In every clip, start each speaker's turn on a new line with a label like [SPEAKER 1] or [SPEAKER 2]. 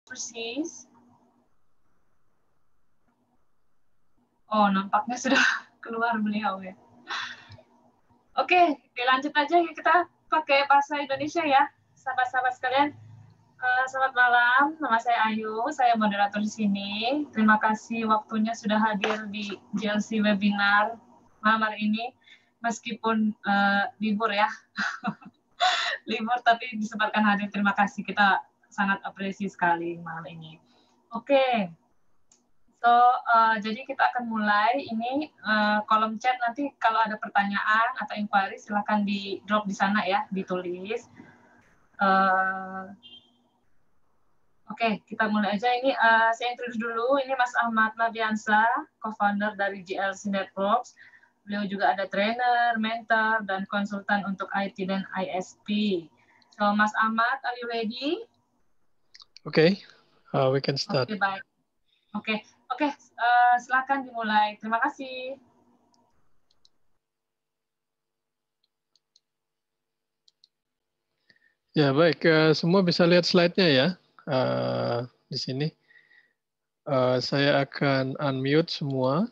[SPEAKER 1] Persis. Oh, nampaknya sudah keluar beliau ya. Oke, lanjut aja ya, kita pakai bahasa Indonesia ya, sahabat-sahabat sekalian. Selamat malam, nama saya Ayu, saya moderator di sini. Terima kasih waktunya sudah hadir di GLC webinar malam hari ini, meskipun libur ya, libur tapi disempatkan hadir. Terima kasih, kita sangat apresiasi sekali malam ini. Oke. So, jadi kita akan mulai ini kolom chat, nanti kalau ada pertanyaan atau inquiry silahkan di drop di sana ya, ditulis. Oke, kita mulai aja. Ini saya introduce dulu, ini Mas Ahmad Mardiansyah, co-founder dari GLC Networks. Beliau juga ada trainer, mentor, dan konsultan untuk IT dan ISP. So, Mas Ahmad, are you ready?
[SPEAKER 2] Okay, we can start.
[SPEAKER 1] Oke, baik. Oke, silakan dimulai. Terima kasih.
[SPEAKER 2] Ya, baik. Semua bisa lihat slide-nya ya. Di sini. Saya akan unmute semua.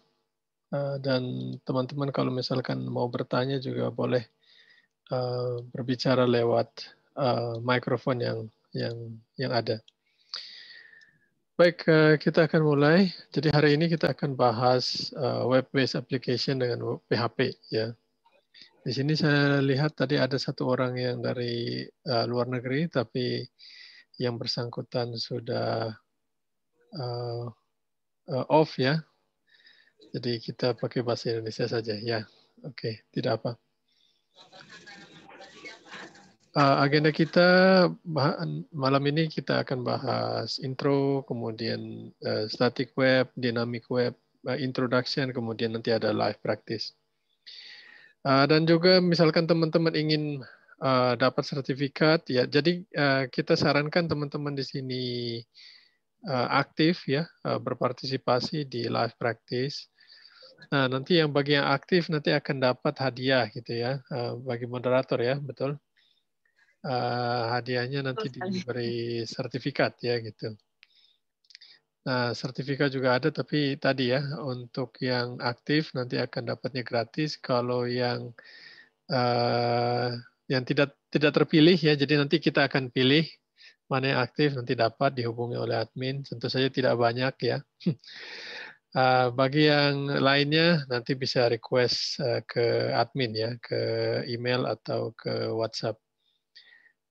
[SPEAKER 2] Dan teman-teman kalau misalkan mau bertanya juga boleh berbicara lewat mikrofon yang ada. Baik, kita akan mulai. Jadi hari ini kita akan bahas web-based application dengan PHP ya. Di sini saya lihat tadi ada satu orang yang dari luar negeri, tapi yang bersangkutan sudah off ya. Jadi kita pakai bahasa Indonesia saja ya. Oke, tidak apa. Agenda kita malam ini kita akan bahas intro, kemudian static web, dynamic web, introduction, kemudian nanti ada live practice. Dan juga misalkan teman-teman ingin dapat sertifikat, ya. Jadi kita sarankan teman-teman di sini aktif ya, berpartisipasi di live practice. Nah, nanti bagi yang aktif nanti akan dapat hadiah gitu ya, bagi moderator ya, betul. Hadiahnya nanti diberi sertifikat ya gitu. Nah, sertifikat juga ada, tapi tadi ya untuk yang aktif nanti akan dapatnya gratis. Kalau yang tidak terpilih ya, jadi nanti kita akan pilih mana yang aktif nanti dapat dihubungi oleh admin. Tentu saja tidak banyak ya. Bagi yang lainnya nanti bisa request ke admin ya, ke email atau ke WhatsApp.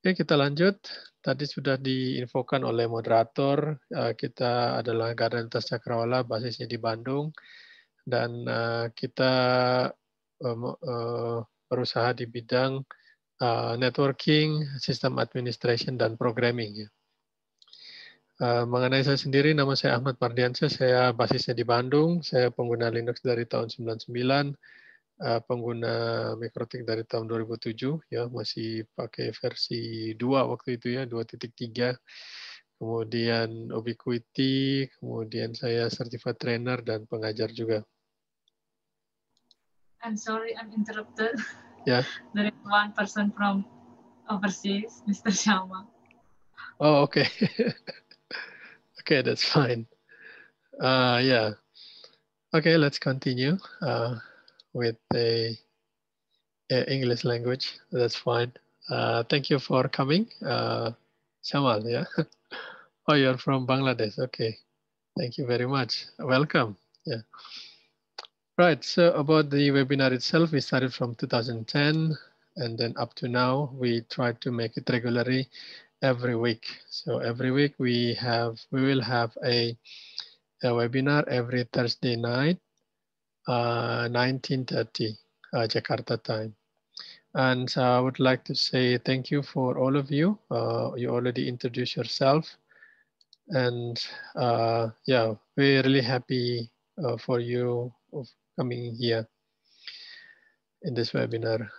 [SPEAKER 2] Oke, kita lanjut. Tadi sudah diinfokan oleh moderator, kita adalah Garda Cakrawala, basisnya di Bandung, dan kita berusaha di bidang networking, sistem administration, dan programming. Mengenai saya sendiri, nama saya Achmad Mardiansyah, saya basisnya di Bandung, saya pengguna Linux dari tahun 99, pengguna Mikrotik dari tahun 2007 ya, masih pakai versi 2 waktu itu ya, 2.3. Kemudian Ubiquiti, kemudian saya certified trainer dan pengajar juga.
[SPEAKER 1] I'm sorry, I'm interrupted.
[SPEAKER 2] Yeah.
[SPEAKER 1] There is one person from overseas, Mr. Sharma.
[SPEAKER 2] Oh, okay. Okay, that's fine. Yeah. Okay, let's continue with the English language. That's fine. Thank you for coming. Shamal, yeah? Oh, you're from Bangladesh. Okay. Thank you very much. Welcome. Yeah. Right. So about the webinar itself, we started from 2010, and then up to now, we try to make it regularly every week. So every week we will have a webinar every Thursday night, 19:30 Jakarta time. And so I would like to say thank you for all of you. You already introduced yourself. And yeah, we're really happy for you coming here in this webinar.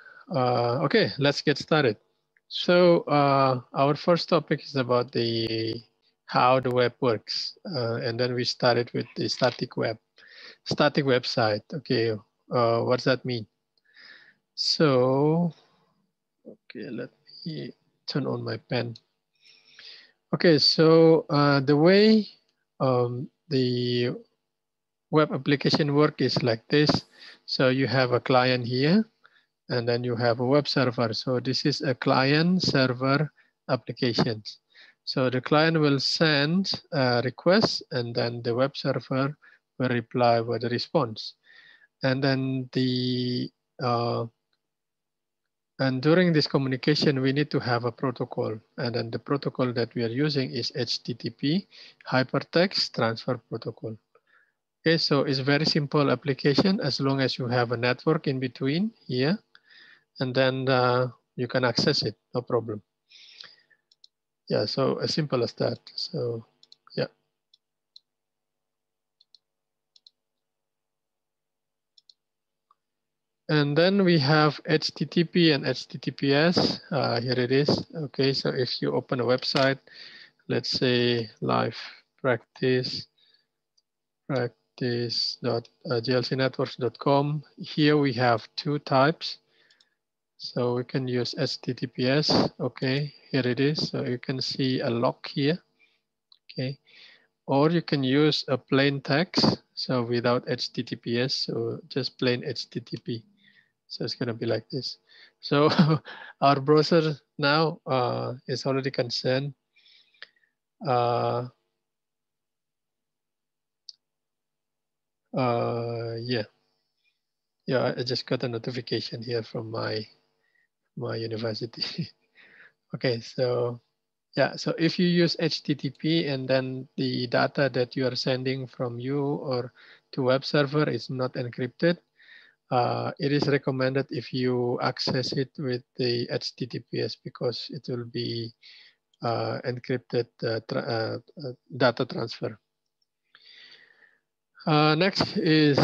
[SPEAKER 2] Okay, let's get started. So our first topic is about how the web works. And then we started with the static website. Okay, what's that mean? So, okay, let me turn on my pen. Okay, so the way the web application work is like this. So you have a client here, and then you have a web server. So this is a client server application. So the client will send a request, and then the web server will reply with a response. And then and during this communication, we need to have a protocol. And then the protocol that we are using is HTTP, Hypertext Transfer Protocol. Okay, so it's very simple application as long as you have a network in between here, and then you can access it, no problem. Yeah, so as simple as that. So yeah. And then we have HTTP and HTTPS. Here it is. Okay, so if you open a website, let's say live practice.glcnetworks.com. Here we have two types. So we can use HTTPS. Okay, here it is. So you can see a lock here. Okay, or you can use a plain text. So without HTTPS, so just plain HTTP. So it's going to be like this. So our browser now is already concerned. Yeah, I just got a notification here from my university. Okay, so yeah, so if you use HTTP and then the data that you are sending from you or to web server is not encrypted, it is recommended if you access it with the HTTPS because it will be encrypted data transfer. Next is,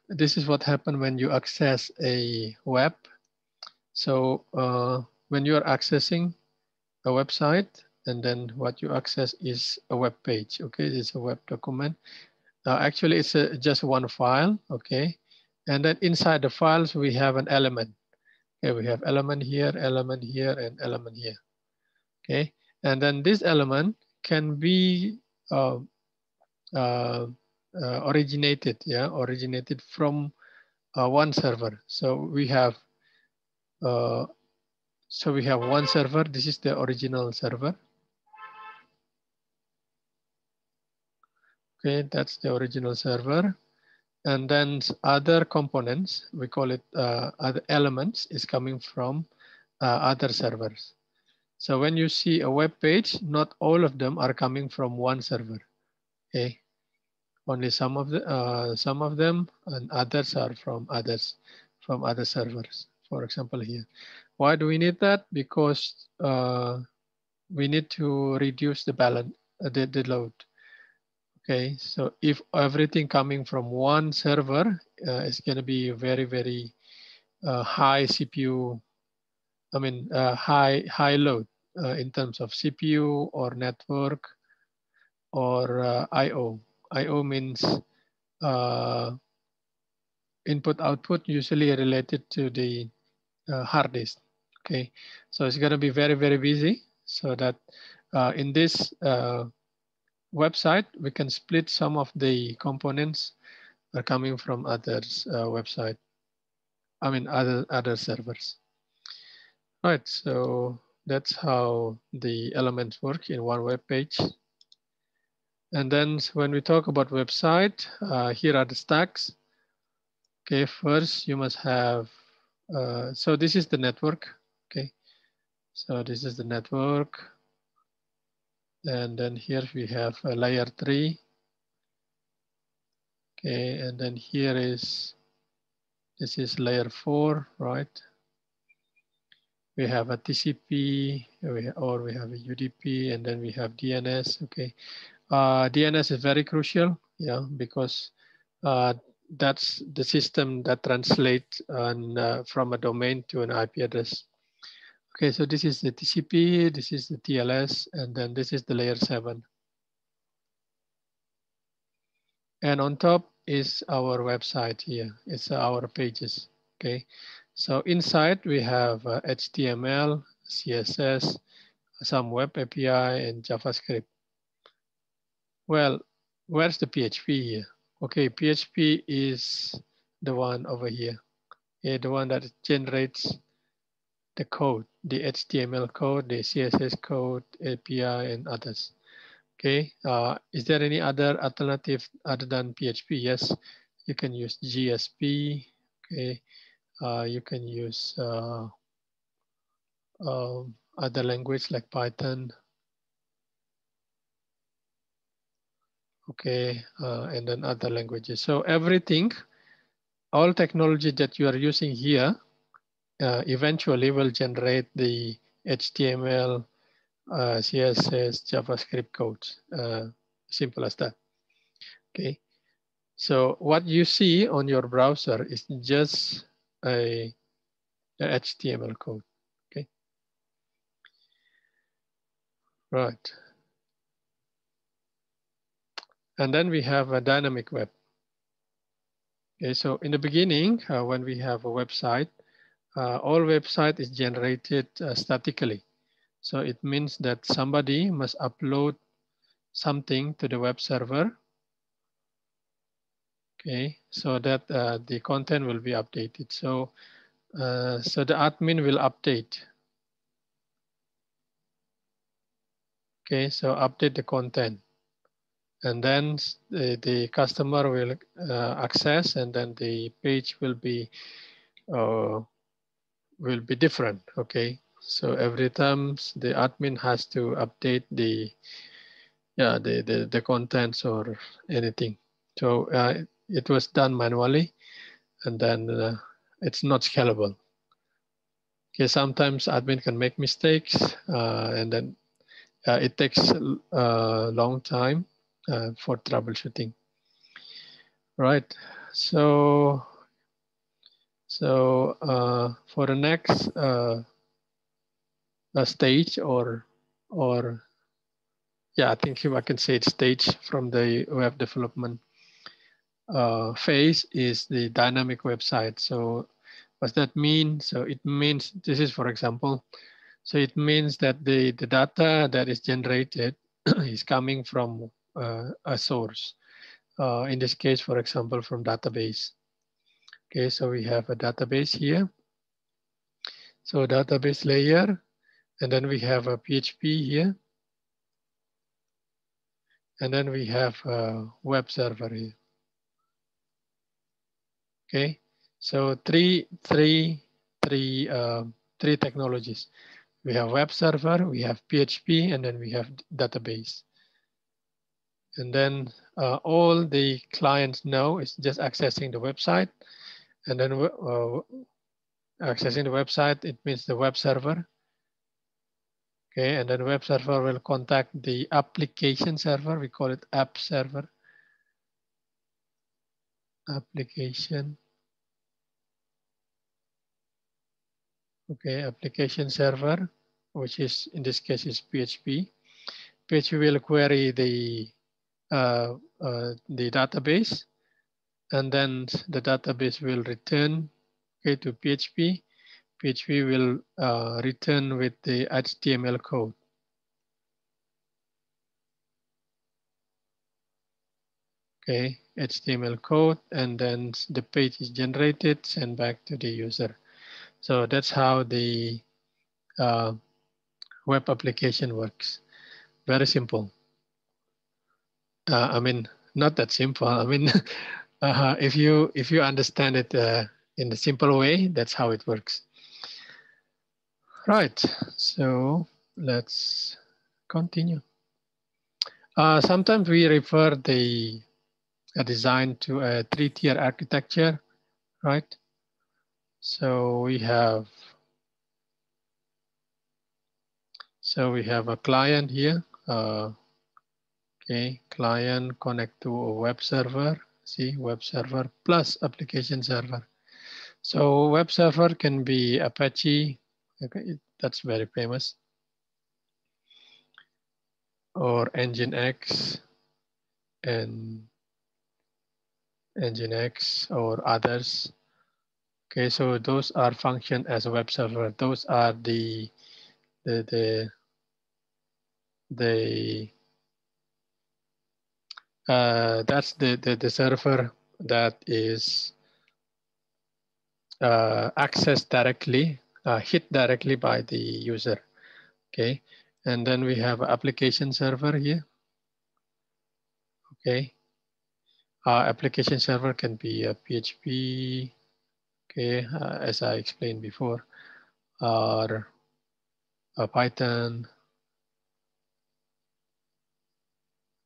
[SPEAKER 2] this is what happened when you access a web. So when you are accessing a website, and then what you access is a web page. Okay, it's a web document. Actually, it's just one file. Okay, and then inside the files we have an element. Okay, we have element here, and element here. Okay, and then this element can be originated from one server. So we have one server. This is the original server. Okay, that's the original server. And then other components, we call it other elements, is coming from other servers. So when you see a web page, not all of them are coming from one server. Okay, only some of them, and others are from other servers. For example, here. Why do we need that? Because we need to reduce the balance, the load. Okay, so if everything coming from one server is going to be very, very high CPU, high load in terms of CPU or network or I/O. I/O means input output, usually related to the hard disk. Okay, so it's going to be very, very busy. So that in this website, we can split some of the components coming from others website. Other servers. Right, so that's how the elements work in one web page. And then when we talk about website, here are the stacks. Okay, first you must have, so this is the network. Okay, so this is the network. And then here we have a layer 3. Okay, and then here is, this is layer 4, right? We have a TCP, or we have a UDP, and then we have DNS. Okay, DNS is very crucial, yeah, because that's the system that translates from a domain to an IP address. Okay, so this is the TCP, this is the TLS, and then this is the layer 7. And on top is our website here. It's our pages. Okay, so inside we have HTML, CSS, some web API and JavaScript. Well, where's the PHP here? Okay, PHP is the one over here. Yeah, the one that generates the code, the HTML code, the CSS code, API, and others. Okay, is there any other alternative other than PHP? Yes, you can use GSP. Okay, you can use other language like Python. Okay, and then other languages. So everything, all technology that you are using here, eventually will generate the HTML, CSS, JavaScript codes. Simple as that. Okay. So what you see on your browser is just a HTML code. Okay. Right. And then we have a dynamic web. Okay. So in the beginning, when we have a website, all website is generated statically. So it means that somebody must upload something to the web server. Okay, so that the content will be updated. So, so the admin will update. Okay, so update the content, and then the customer will access, and then the page will be different. Okay, so every time the admin has to update the contents or anything. So it was done manually, and then it's not scalable. Okay, sometimes admin can make mistakes, and then it takes a long time for troubleshooting. Right. So for the next stage, or yeah, I think I can say it's stage from the web development phase is the dynamic website. So what's that mean? So it means, this is for example, so it means that the data that is generated is coming from a source. In this case, for example, from database. Okay, so we have a database here. So database layer, and then we have a PHP here. And then we have a web server here. Okay, so three technologies. We have web server, we have PHP, and then we have database. And then all the clients know is just accessing the website. And then accessing the website, it means the web server. Okay, and then web server will contact the application server. We call it app server. Application. Okay, application server, which is in this case is PHP. PHP will query the database, and then the database will return to PHP. PHP will return with the HTML code. Okay, HTML code, and then the page is generated, sent back to the user. So that's how the web application works. Very simple. I mean, not that simple. I mean, if you understand it in a simple way, that's how it works. Right. So let's continue. Sometimes we refer the design to a three-tier architecture, right? So we have a client here. Okay, client connect to a web server. See, web server plus application server. So web server can be Apache. Okay, that's very famous. Or Nginx and Nginx or others. Okay, so those are function as a web server. Those are the that's the server that is accessed directly, hit directly by the user. Okay, and then we have application server here. Okay, application server can be a PHP. Okay, as I explained before, or a Python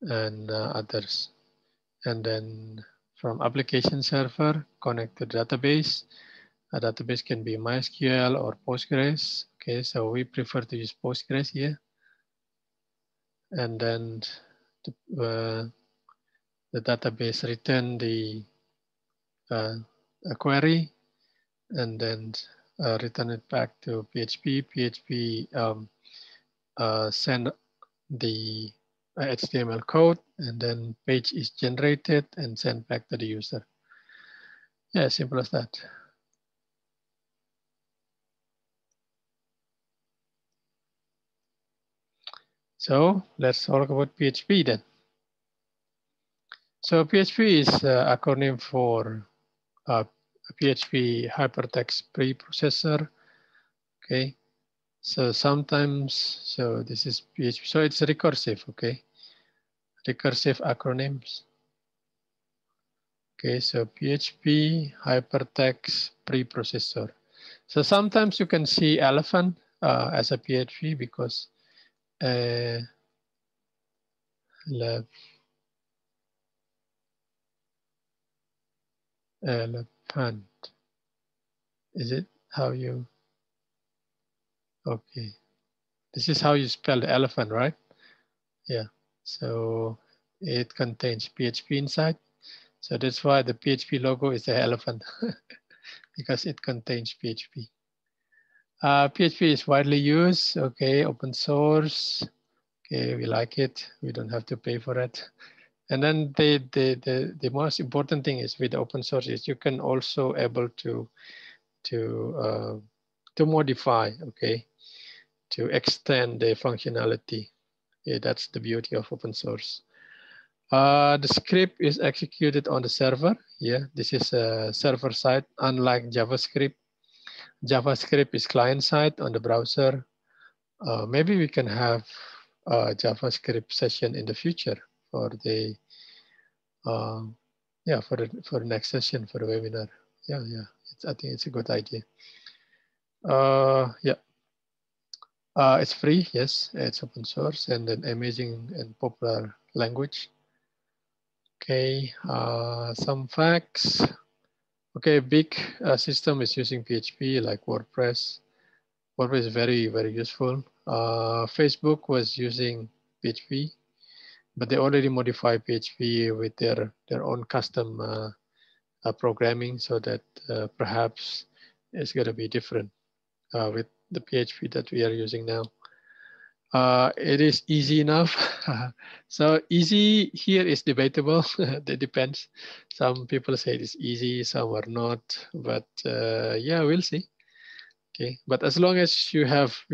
[SPEAKER 2] and others. And then from application server, connect to database. A database can be MySQL or Postgres. Okay, so we prefer to use Postgres here. And then the database return the a query and then return it back to PHP. PHP send the HTML code and then page is generated and sent back to the user. Yeah, simple as that. So let's talk about PHP then. So PHP is acronym for PHP hypertext preprocessor. Okay, so sometimes, so this is PHP, so it's recursive, okay? Recursive acronyms. Okay, so PHP hypertext preprocessor. So sometimes you can see elephant as a PHP because elephant. Is it how you, okay. This is how you spell the elephant, right? Yeah, so it contains PHP inside. So that's why the PHP logo is the elephant because it contains PHP. PHP is widely used, okay, open source. Okay, we like it. We don't have to pay for it. And then the most important thing is with open source is you can also able to modify, okay, to extend the functionality. Yeah, that's the beauty of open source. The script is executed on the server. Yeah, this is a server side, unlike JavaScript. JavaScript is client side on the browser. Maybe we can have a JavaScript session in the future for the yeah, for the next session for the webinar. Yeah, I think it's a good idea. Yeah, it's free. Yes, it's open source and an amazing and popular language. Okay, some facts. Okay, big system is using PHP like WordPress. WordPress is very, very useful. Facebook was using PHP, but they already modified PHP with their own custom programming so that perhaps it's going to be different with the PHP that we are using now. It is easy enough. So easy here is debatable. It depends. Some people say it's easy, some are not. But yeah, we'll see. Okay, but as long as we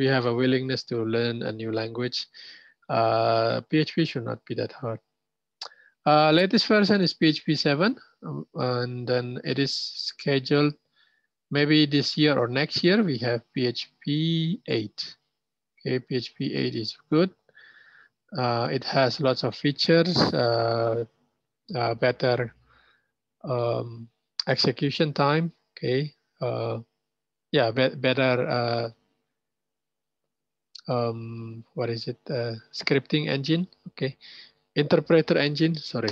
[SPEAKER 2] have a willingness to learn a new language, PHP should not be that hard. Latest version is PHP 7, and then it is scheduled maybe this year or next year. We have PHP 8. Okay, PHP 8 is good. It has lots of features, better execution time. Okay, yeah, better. What is it? Scripting engine. Okay, interpreter engine. Sorry.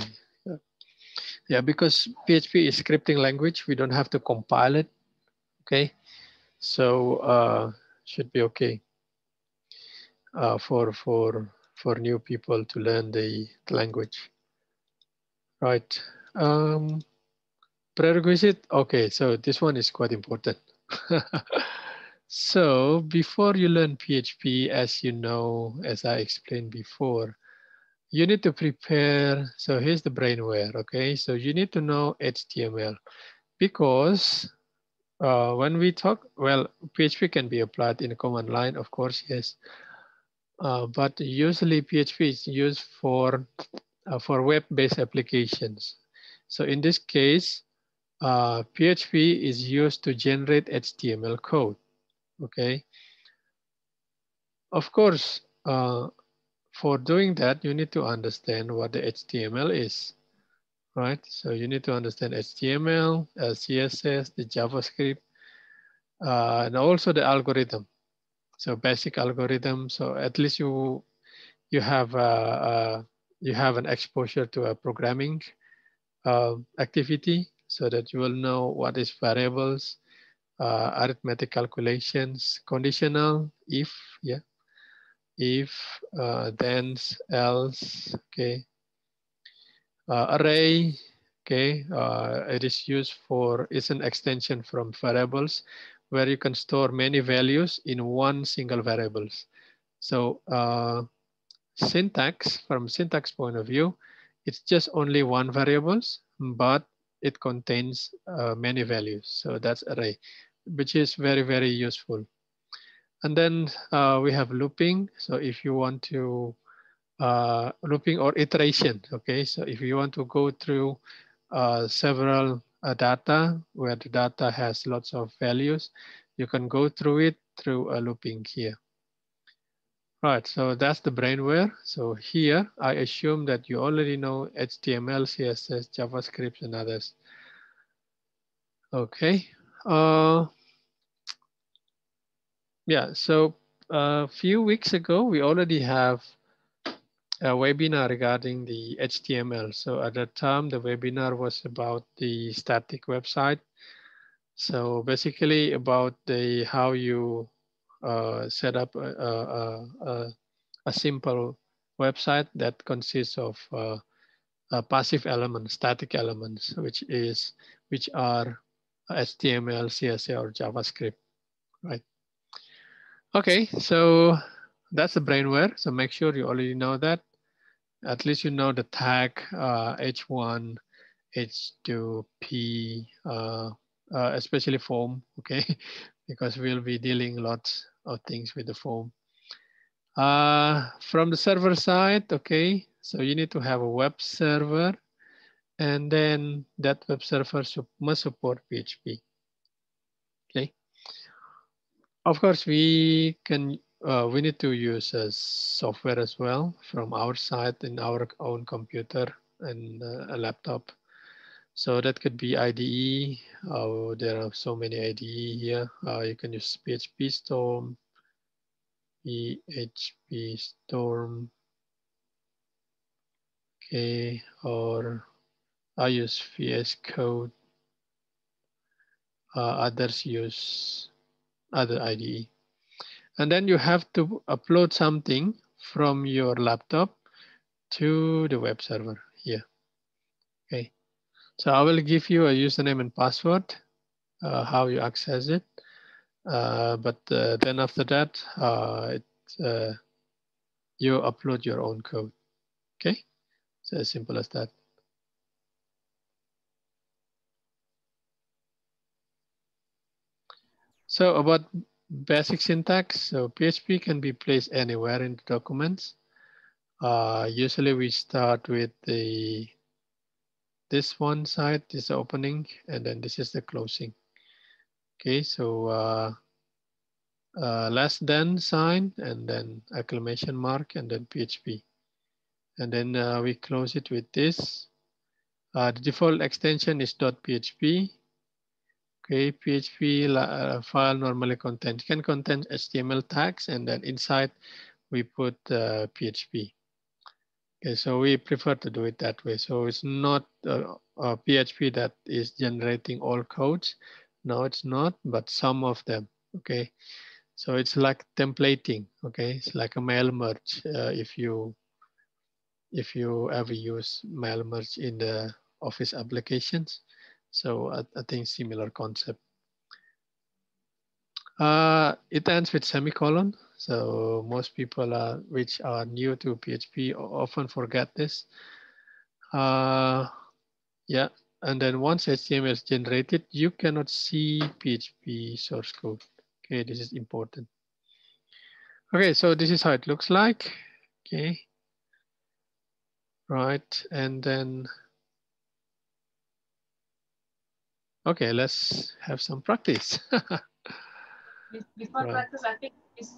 [SPEAKER 2] Yeah, because PHP is scripting language, we don't have to compile it. Okay, so should be okay for new people to learn the language. Right. Prerequisite. Okay, so this one is quite important. So before you learn PHP, as you know, as I explained before, you need to prepare. So here's the brainware. Okay, so you need to know HTML because when we talk, well, PHP can be applied in a command line, of course, yes. but usually PHP is used for web-based applications. So in this case, PHP is used to generate HTML code. Okay. Of course, for doing that, you need to understand what the HTML is, right? So you need to understand HTML, CSS, the JavaScript, and also the algorithm. So basic algorithm. So at least you have you have an exposure to a programming activity, so that you will know what is variables, arithmetic calculations, conditional, if, yeah, if, then, else, okay, array, okay, it is used for, it's an extension from variables where you can store many values in one single variables. So syntax, from syntax point of view, it's just only one variables, but it contains many values. So that's array, which is very, very useful. And then we have looping. So if you want to looping or iteration, okay. So if you want to go through several data where the data has lots of values, you can go through it through a looping here. Right, so that's the brainware. So here, I assume that you already know HTML, CSS, JavaScript, and others. Okay. Yeah, so a few weeks ago, we already have a webinar regarding the HTML. So at that time, the webinar was about the static website. So basically about the how you set up a simple website that consists of passive elements, static elements, which are HTML, CSS, or JavaScript, right? Okay, so that's the brainware. So make sure you already know that. At least you know the tag H1, H2, P, especially form, okay? Because we'll be dealing lots of things with the form. From the server side, okay, so you need to have a web server, and then that web server must support PHP, okay? Of course, we need to use software as well from our side in our own computer and a laptop. So that could be IDE. There are so many IDE here. You can use PHP Storm, okay, or I use VS Code. Others use other IDE. And then you have to upload something from your laptop to the web server here. Okay, so I will give you a username and password, how you access it. But then after that, you upload your own code. Okay, so as simple as that. So about basic syntax, so PHP can be placed anywhere in the documents. Usually we start with this one side, this opening, and then this is the closing. Okay, so less than sign, and then exclamation mark, and then PHP. And then we close it with this. The default extension is .php. Okay, PHP file normally can contain HTML tags, and then inside we put PHP. Okay, so we prefer to do it that way. So it's not PHP that is generating all codes. No, it's not, but some of them. Okay, so it's like templating. Okay, it's like a mail merge. If you ever use mail merge in the Office applications, so I think similar concept. It ends with semicolon. So most people which are new to PHP often forget this. Yeah, and then once HTML is generated, you cannot see PHP source code. Okay, this is important. Okay, so this is how it looks like. Okay. Right, and then, okay, let's have some practice.
[SPEAKER 1] Before
[SPEAKER 2] Right.
[SPEAKER 1] practice, I think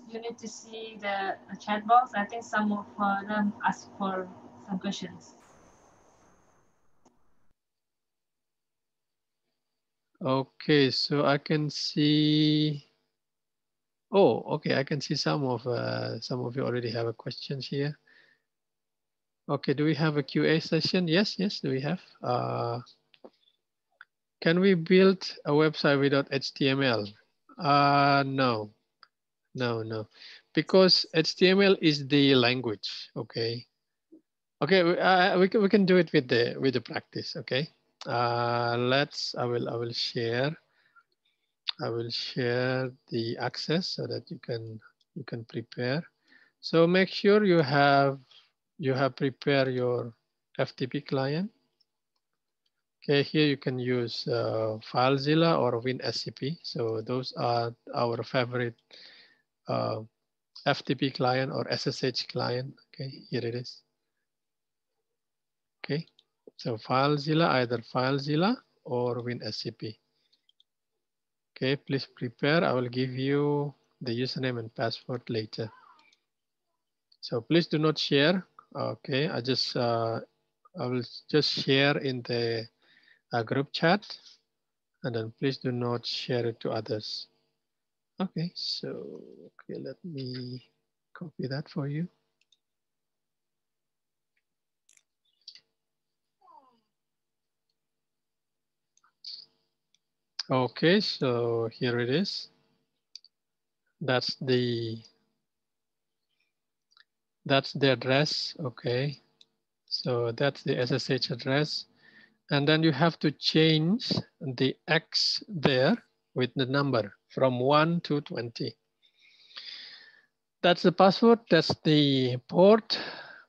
[SPEAKER 1] you need to see the chat box. I think some of them ask for some questions.
[SPEAKER 2] Okay, so I can see. Oh, okay, I can see some of you already have a questions here. Okay, do we have a QA session? Yes, yes, do we have? Can we build a website without HTML? No, no, because HTML is the language. Okay, okay, we can do it with the practice. Okay, let's. I will share. I will share the access so that you can prepare. So make sure you have prepared your FTP client. Okay, here you can use FileZilla or WinSCP. So those are our favorite FTP client or SSH client. Okay, here it is. Okay, so FileZilla, either FileZilla or WinSCP. Okay, please prepare. I will give you the username and password later. So please do not share. Okay, I will just share in the group chat, and then please do not share it to others. Okay, so okay, let me copy that for you. Okay, so here it is. That's the address. Okay, so that's the SSH address. And then you have to change the X there with the number from 1 to 20. That's the password. That's the port.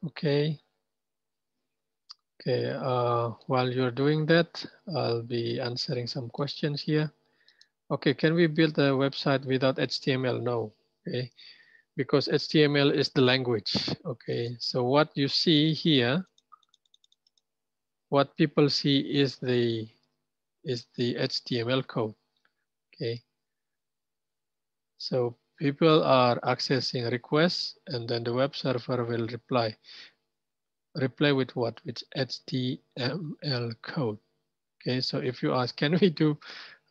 [SPEAKER 2] Okay. Okay. While you're doing that, I'll be answering some questions here. Okay. Can we build a website without HTML? No. Okay. Because HTML is the language. Okay. So what you see here, what people see is the HTML code. Okay. So people are accessing requests, and then the web server will reply. Reply with what? With HTML code. Okay, so if you ask, can we do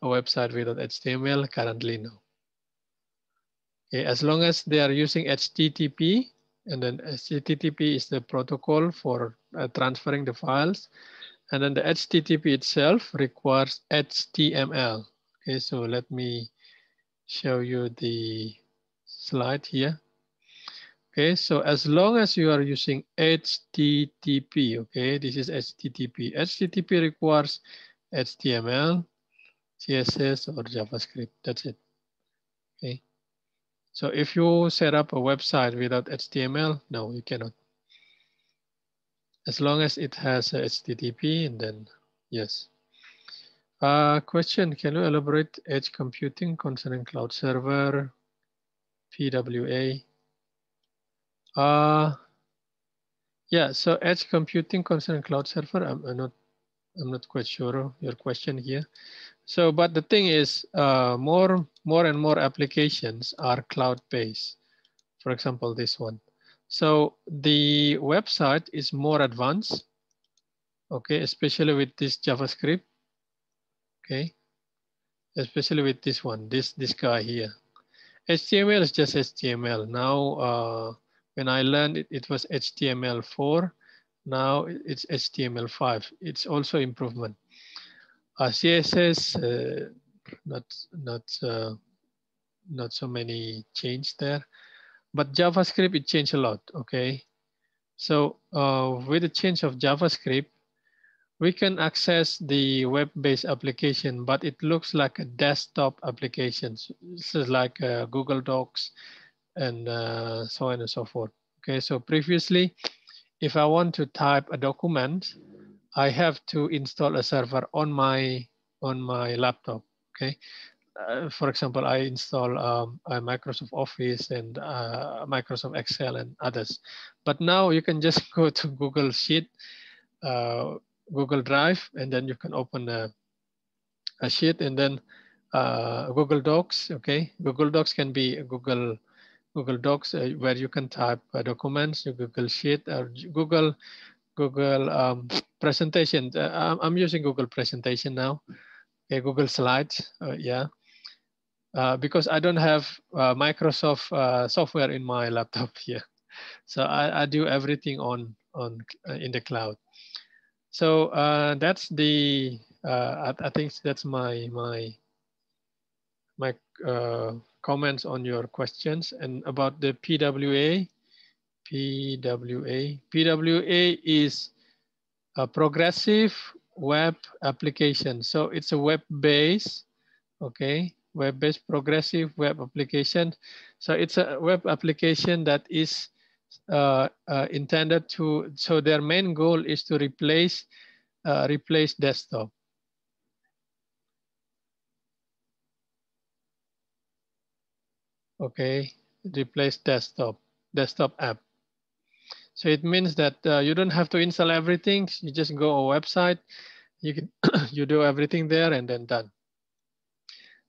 [SPEAKER 2] a website without HTML? Currently, no. Okay, as long as they are using HTTP, and then HTTP is the protocol for transferring the files, and then the HTTP itself requires HTML. Okay, so let me show you the slide here. Okay, so as long as you are using HTTP, okay, this is HTTP. HTTP requires HTML, CSS, or JavaScript. That's it. Okay. So if you set up a website without HTML, no, you cannot. As long as it has HTTP, and then yes. Question: can you elaborate edge computing concerning cloud server, PWA? Yeah, so edge computing concerning cloud server, I'm not quite sure of your question here. So, but the thing is, more and more applications are cloud-based. For example, this one. So the website is more advanced, okay, especially with this JavaScript, okay, especially with this one, this guy here. HTML is just HTML. Now, when I learned it, it was HTML4. Now it's HTML5. It's also improvement. CSS, not so many change there, but JavaScript it changed a lot. Okay, so with the change of JavaScript, we can access the web-based application, but it looks like a desktop application. This is like Google Docs and so on and so forth. Okay, so previously, if I want to type a document, I have to install a server on my laptop. Okay, for example, I install Microsoft Office and Microsoft Excel and others. But now you can just go to Google Sheet, Google Drive, and then you can open a sheet, and then Google Docs. Okay, Google Docs can be Google Docs where you can type documents, Google Sheet, or Google presentation. I'm using Google presentation now. Okay, Google Slides. Yeah. Because I don't have Microsoft software in my laptop here, so I do everything on in the cloud. So that's the I think that's my comments on your questions. And about the PWA. PWA is a progressive web application. So it's a web-based, okay, web-based progressive web application. So it's a web application that is intended to, so their main goal is to replace desktop. Okay, replace desktop app. So it means that you don't have to install everything. You just go a website, you can you do everything there and then done.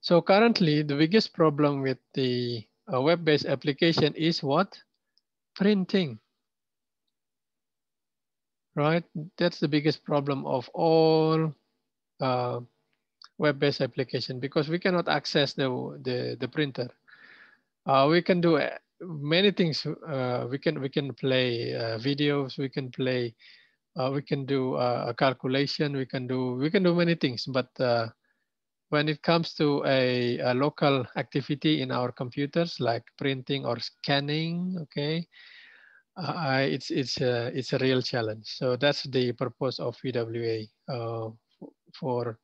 [SPEAKER 2] So currently the biggest problem with the web-based application is what? Printing, right? That's the biggest problem of all web-based application, because we cannot access the printer. We can do many things. We can play videos. We can play. We can do a calculation. We can do many things. But when it comes to a local activity in our computers, like printing or scanning, okay, it's a real challenge. So that's the purpose of VWA for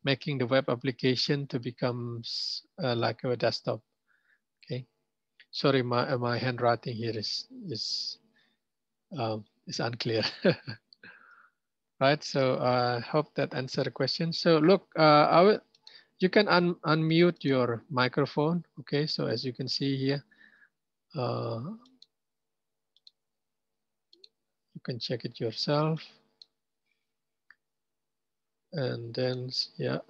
[SPEAKER 2] making the web application to become like a desktop. Okay. Sorry, my handwriting here is unclear. Right. So I hope that answered the question. So look, you can unmute your microphone. Okay. So as you can see here, you can check it yourself. And then, yeah,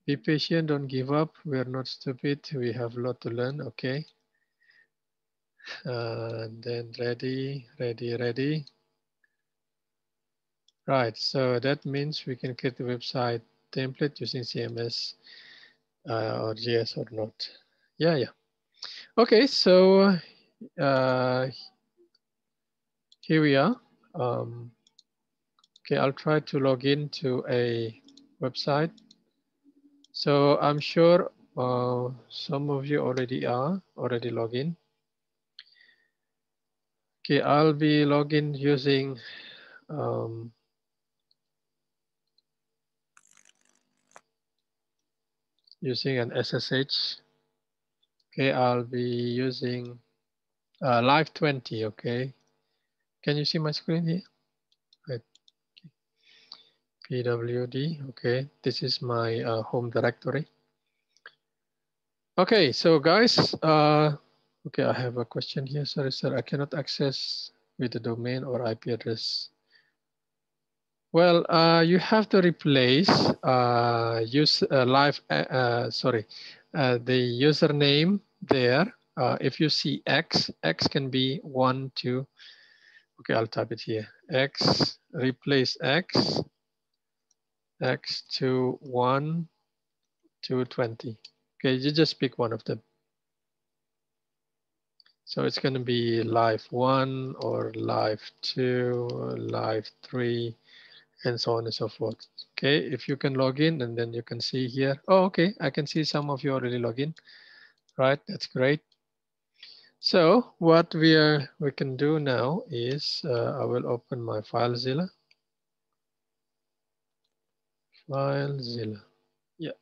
[SPEAKER 2] be patient, don't give up. We're not stupid. We have a lot to learn. Okay. And then ready. Right, so that means we can create the website template using CMS or JS or not. Yeah. Okay, so here we are. Okay, I'll try to log into a website. So I'm sure some of you already logged in. Okay, I'll be logging using using an SSH. Okay, I'll be using Live 20. Okay, can you see my screen here? Right. PWD. Okay, this is my home directory. Okay, so guys, okay, I have a question here. Sorry, sir, I cannot access with the domain or IP address. Well, you have to replace the username there. If you see X can be 1, 2. Okay, I'll type it here. X, replace X to 1 to 20. Okay, you just pick one of them. So it's going to be live 1 or live 2, or live 3, and so on and so forth. Okay, if you can log in, and then you can see here. Oh, okay, I can see some of you already log in. Right, that's great. So what we can do now is I will open my FileZilla. FileZilla, yeah.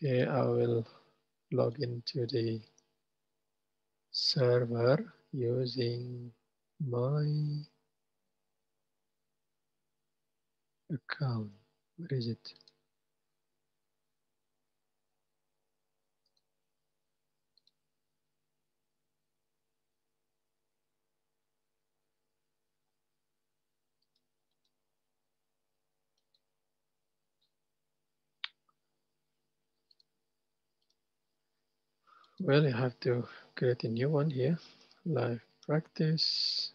[SPEAKER 2] Okay, I will log into the server using my account. Where is it? Well, you have to create a new one here. Live practice.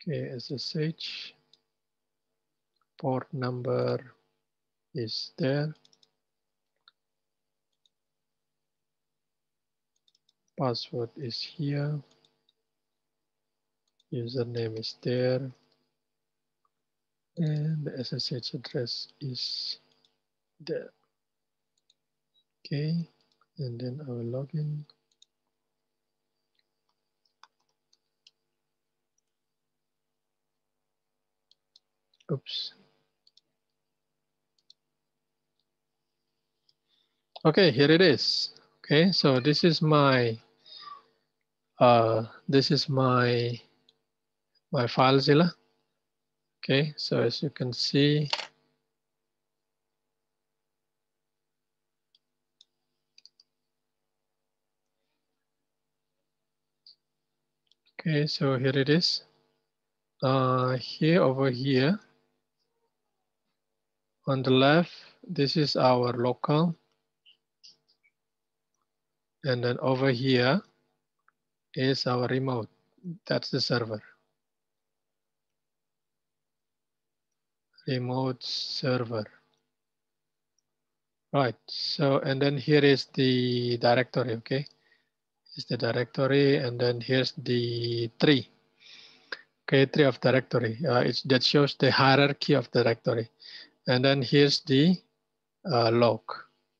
[SPEAKER 2] Okay, SSH. Port number is there. Password is here. Username is there. And the SSH address is there. Okay, and then I will log in. Oops. Okay, here it is. Okay, so this is my my FileZilla. Okay, so as you can see, okay, so here it is. Here over here on the left, this is our local, and then over here is our remote. That's the server. Remote server. Right. So, and then here is the directory. Okay, is the directory, and then here's the tree. Okay, tree of directory. That shows the hierarchy of directory, and then here's the log.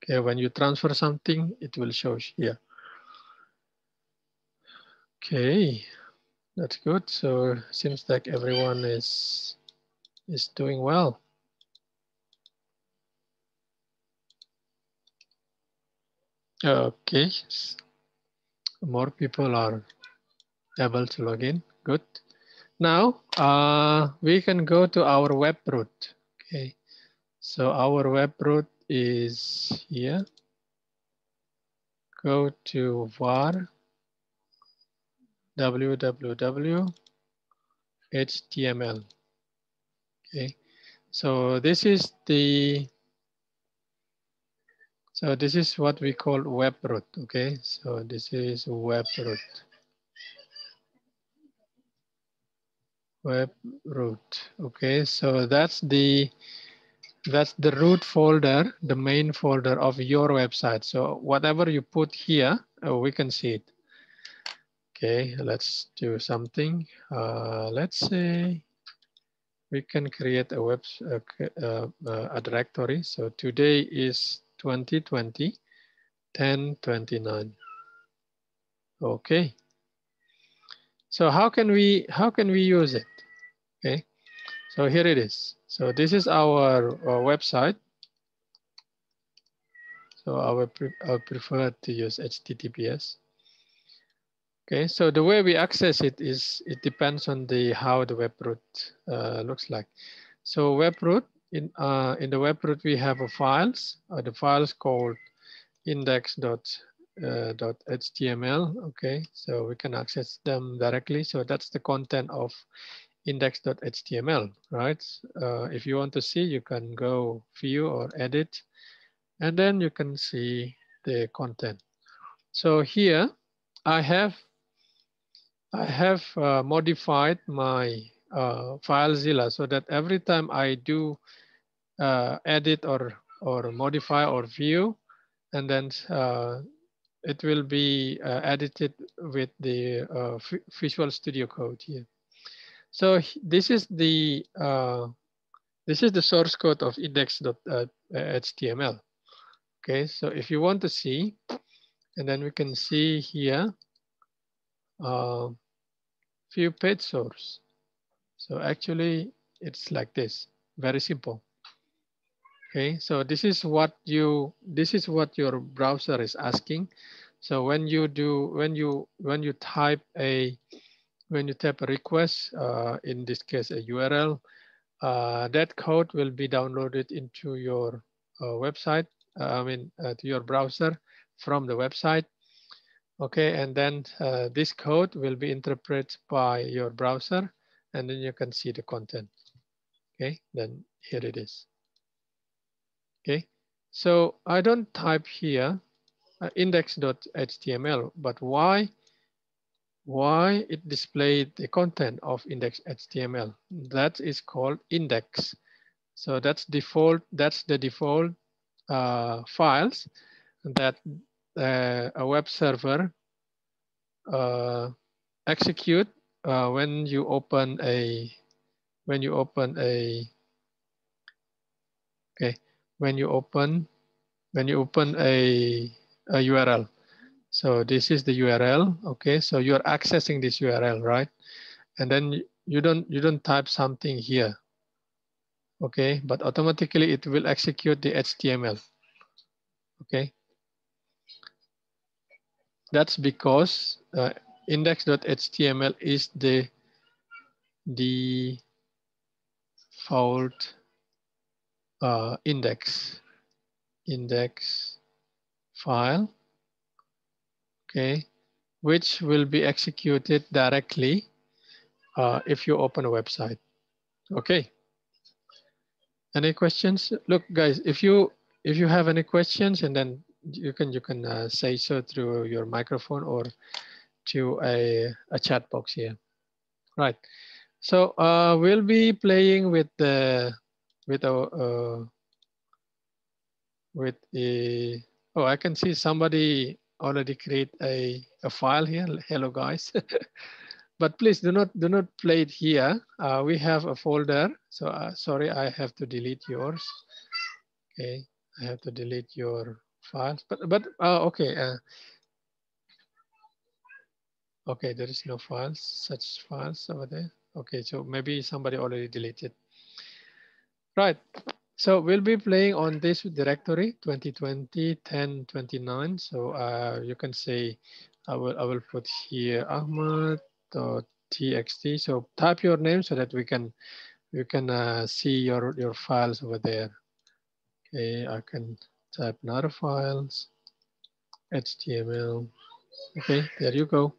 [SPEAKER 2] Okay, when you transfer something, it will show here. Okay, that's good. So seems like everyone is doing well. Okay, more people are able to log in. Good. Now we can go to our web root. Okay, so our web root is here. Go to var www HTML. Okay, so this is what we call web root. Okay, so this is web root. Web root. Okay, so that's the root folder, the main folder of your website. So whatever you put here, we can see it. Okay, let's do something. Let's say we can create a a directory. So today is 2020, 10/29. Okay. So how can we use it? Okay. So here it is. So this is our website. So I prefer to use HTTPS. Okay, so the way we access it depends on how the web root looks like. So web root, in the web root we have a files. The files called index.html. Okay, so we can access them directly. So that's the content of index.html, right? If you want to see, you can go view or edit, and then you can see the content. So here I have modified my FileZilla so that every time I do edit or modify or view, and then it will be edited with the Visual Studio Code here. So this is the source code of index.html. Okay, so if you want to see, and then we can see here view page source. So actually it's like this, very simple. Okay, so this is what your browser is asking. So when you type a request, in this case a URL, that code will be downloaded into your website, to your browser from the website. Okay, and then this code will be interpreted by your browser, and then you can see the content. Okay, then here it is. Okay, so I don't type here index.html, but why it displayed the content of index.html? That is called index. So that's default. That's the default files that a web server execute when you open a okay, when you open a URL. So this is the URL. Okay, so you're accessing this URL, right? And then you don't type something here. Okay, but automatically it will execute the HTML. Okay, that's because index.html is the default index file, okay, which will be executed directly if you open a website. Okay. Any questions? Look, guys, if you have any questions, and then you can say so through your microphone or to a chat box here. Right. So we'll be playing with the oh, I can see somebody already create a file here. Hello, guys. But please do not play it here. We have a folder. So sorry, I have to delete yours. Okay, I have to delete your files. But okay. Okay, there is no files, such files over there. Okay, so maybe somebody already deleted. Right. So we'll be playing on this directory 2020 1029. So you can say I will put here Ahmad.txt. So type your name so that we can see your files over there. Okay, I can type another files, HTML. Okay, there you go.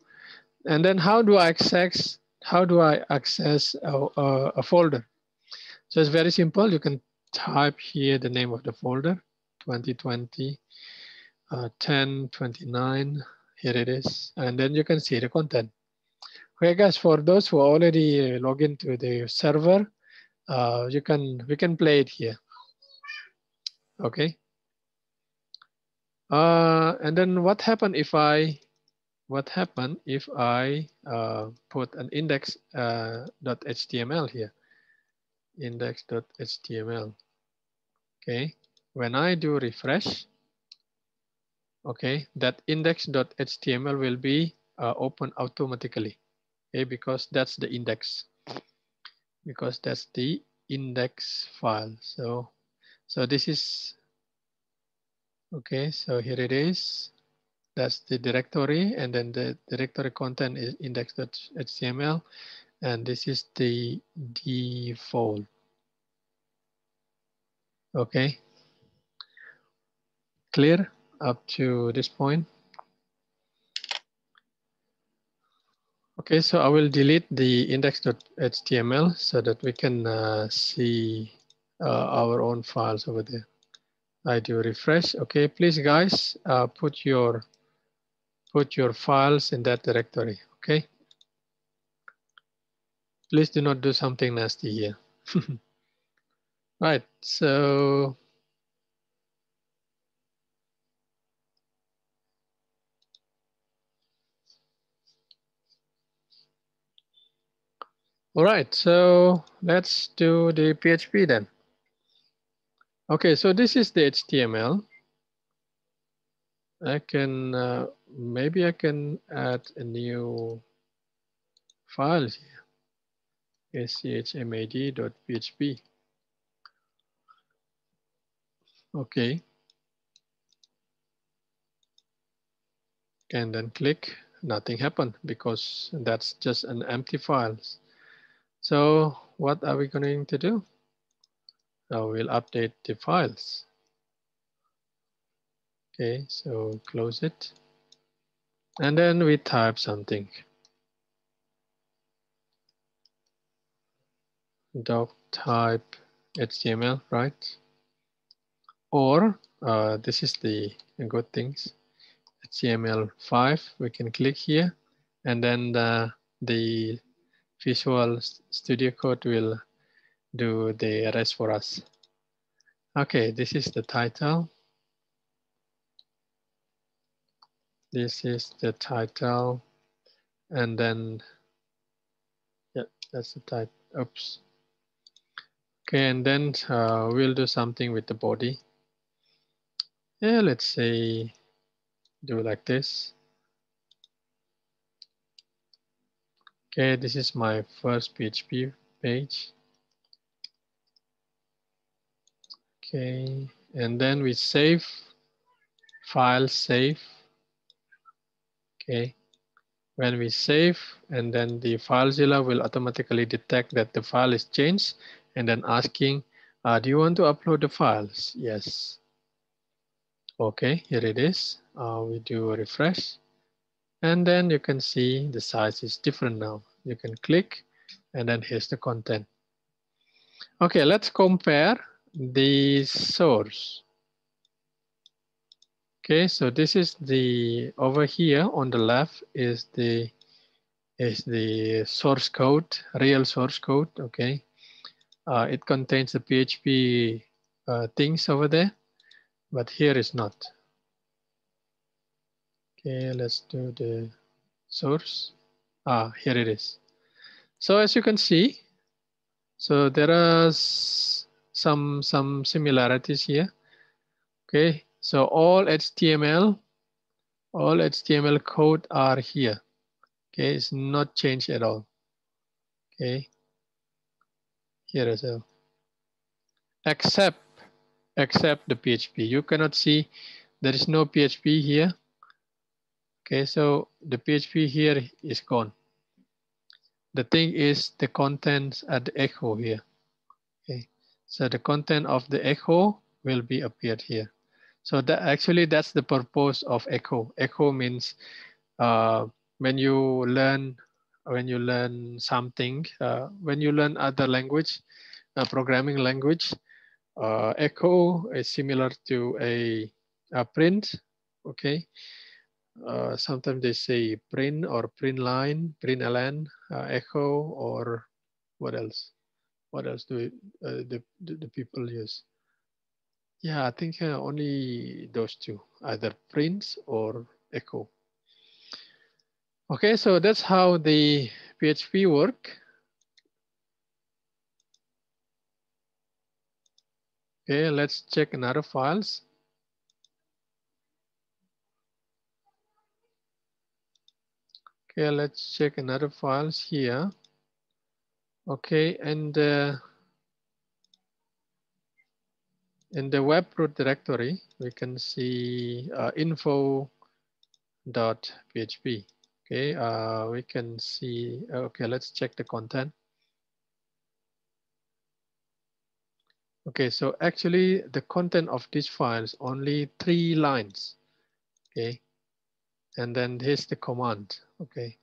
[SPEAKER 2] And then how do I access a folder? So it's very simple. You can type here the name of the folder, 2020 1029. Here it is, and then you can see the content. Okay, guys. For those who already log into the server, we can play it here. Okay. And then what happened if I put an index.html here? Index.html. Okay, when I do refresh, okay, that index.html will be open automatically. Okay, because that's the index. Because that's the index file. So this is okay. So here it is. That's the directory, and then the directory content is index.html, and this is the default. Okay, clear up to this point? Okay, so I will delete the index.html so that we can see our own files over there. I do refresh. Okay, please guys, put your files in that directory. Okay, please do not do something nasty here. Right, so all right, so let's do the PHP then. Okay, so this is the HTML. I can maybe I can add a new file here. schmad.php. Okay. And then click, nothing happened because that's just an empty file. So what are we going to do? we'll update the files. Okay, so close it. And then we type something. Doc type HTML, right? Or this is the good things. HTML5, we can click here, and then the Visual Studio Code will do the rest for us. Okay, this is the title. This is the title, and then, yeah, that's the title. Oops. Okay, and then we'll do something with the body. Yeah, let's say do like this. Okay, this is my first PHP page. Okay, and then we save, file save. Okay, when we save, and then the FileZilla will automatically detect that the file is changed, and then asking, do you want to upload the files? Yes. Okay, here it is. We do a refresh, and then you can see the size is different now. You can click, and then here's the content. Okay, let's compare the source. Okay, so this is the, over here on the left is the source code, real source code. Okay, it contains the PHP things over there, but here is not. Okay, let's do the source. Here it is. So as you can see, so there are some similarities here. Okay, so all HTML code are here. Okay, it's not changed at all. Okay, here as well. Except the PHP. You cannot see, there is no PHP here. Okay, so the PHP here is gone. The thing is the contents at the echo here. Okay, so the content of the echo will be appeared here. So that actually that's the purpose of echo. Echo means when you learn something, when you learn other language, programming language, echo is similar to a print. Okay, sometimes they say print or print line, print ln, echo, or what else? What else do the people use? Yeah, I think only those two, either print or echo. Okay, so that's how the PHP work. Okay, let's check another files. Okay, let's check another files here. Okay, and in the web root directory, we can see info.php. Okay, we can see, okay, let's check the content. Okay, so actually the content of this file is only 3 lines. Okay, and then here's the command. Okay,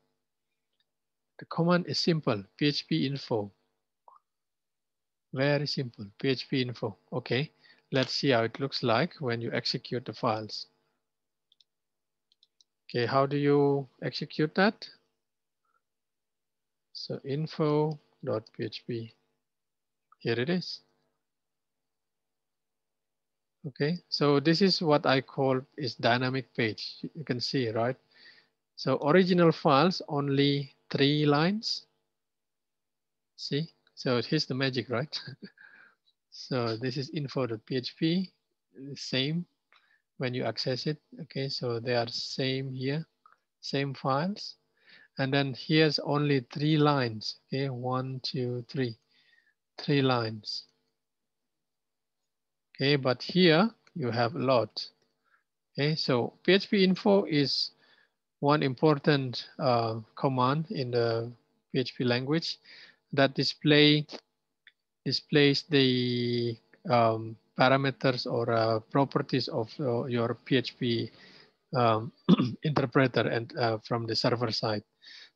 [SPEAKER 2] the command is simple, php info. Very simple, php info. Okay, let's see how it looks like when you execute the files. Okay, how do you execute that? So info.php, here it is. Okay, so this is what I call is dynamic page. You can see, right? So original files, only 3 lines. See, so here's the magic, right? So this is info.php, same when you access it. Okay, so they are same here, same files. And then here's only 3 lines. Okay, 1, 2, 3, 3 lines. Okay, but here you have a lot. Okay, so PHP info is one important command in the PHP language that displays the parameters or properties of your PHP interpreter and from the server side.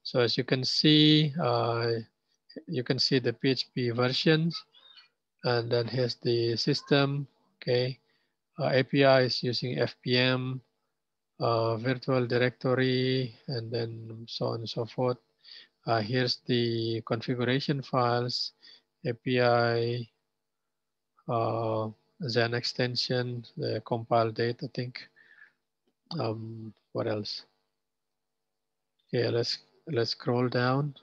[SPEAKER 2] So as you can see the PHP versions, and then here's the system. Okay, API is using FPM, virtual directory, and then so on and so forth. Here's the configuration files, API, Zen extension, the compile date, I think. What else? Yeah, let's scroll down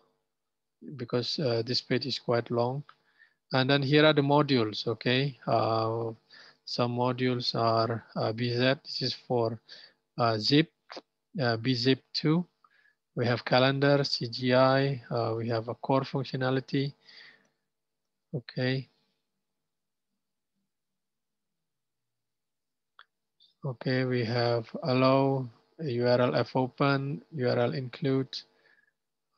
[SPEAKER 2] because this page is quite long. And then here are the modules, okay? Some modules are BZ, this is for zip, BZip2. We have calendar, CGI, we have a core functionality, okay. Okay, we have allow, URL fopen, URL include,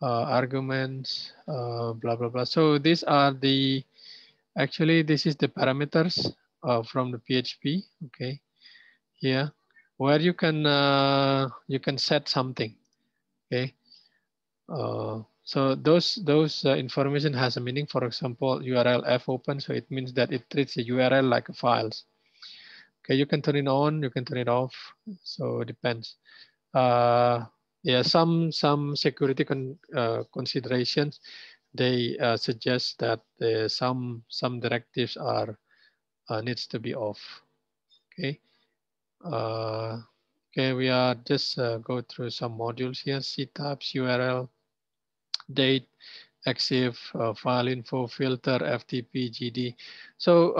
[SPEAKER 2] arguments, blah, blah, blah. So these are the, actually this is the parameters from the PHP, okay, here, where you can set something, okay. So those information has a meaning. For example, URL fopen, so it means that it treats a URL like a files. Okay, you can turn it on, you can turn it off, so it depends. Yeah, some security considerations, they suggest that some directives are needs to be off. Okay. Okay, we are just go through some modules here: ctabs, URL, date, EXIF, file info, filter, FTP, GD. So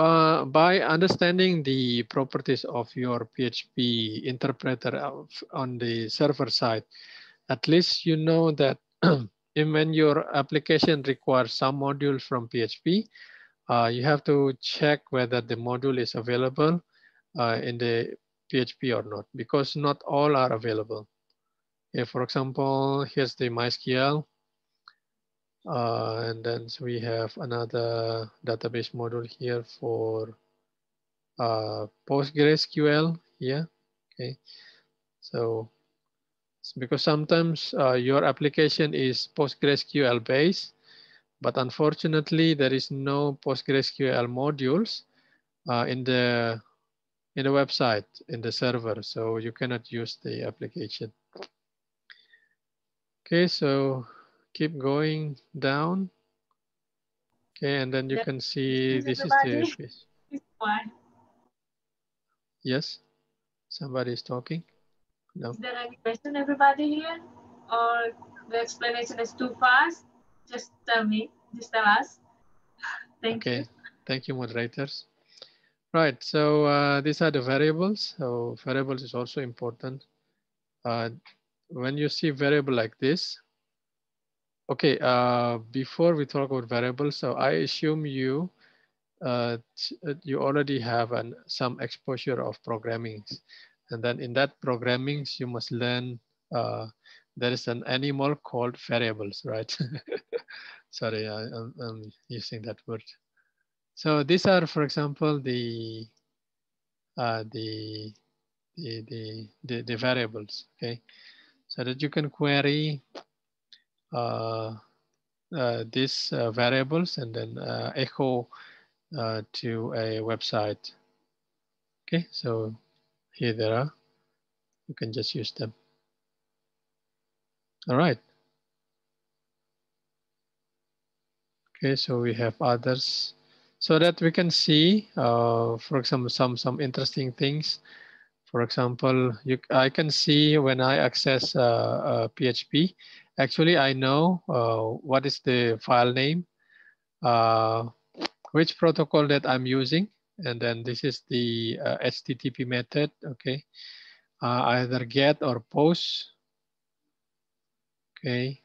[SPEAKER 2] by understanding the properties of your PHP interpreter on the server side, at least you know that when your application requires some modules from PHP, you have to check whether the module is available in the PHP or not, because not all are available. Okay, for example, here's the MySQL. And then so we have another database module here for PostgreSQL here. Okay, so because sometimes your application is PostgreSQL based, but unfortunately there is no PostgreSQL modules in the website, in the server, so you cannot use the application. Okay, so keep going down. Okay, and then you can see this is the fish. Yes, somebody is talking. No.
[SPEAKER 1] Is there any question, everybody here? Or the explanation is too fast? Just tell me, just tell us. Thank you.
[SPEAKER 2] Thank you, moderators. Right, so these are the variables. So variables is also important. When you see variable like this, okay, before we talk about variables, so I assume you you already have some exposure of programming. And then in that programming, you must learn there is an animal called variables, right? Sorry, I'm using that word. So these are, for example, the variables, okay? So that you can query these variables and then echo to a website. Okay, so here there are, you can just use them. All right. Okay, so we have others so that we can see, for example, some interesting things. For example, I can see when I access PHP, actually I know what is the file name, which protocol that I'm using, and then this is the HTTP method, okay. Either get or post, okay.